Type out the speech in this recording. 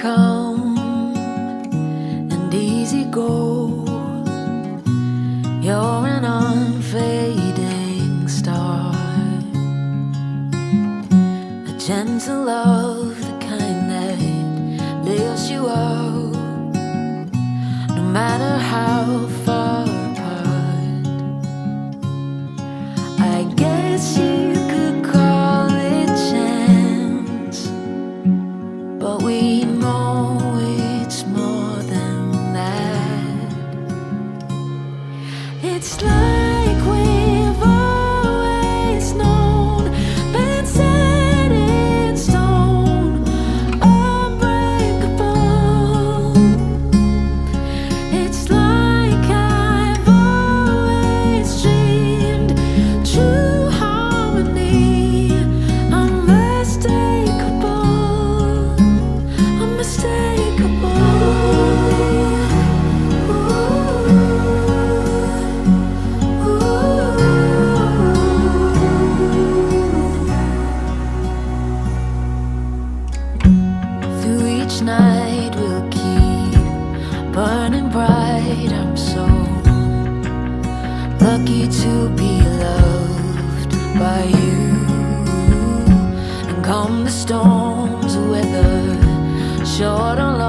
come and easy go. You're an unfading star, a gentle love, the kind that lifts you up, no matter how far apart. I guess you could call it chance, but we know it's more than that. It's like we've always known, been set in stone, unbreakable. It's like I've always dreamed, true harmony, unmistakable, unmistakable. Through each night we'll keep burning bright. I'm so lucky to be loved by you. And come the storms, weather short or long,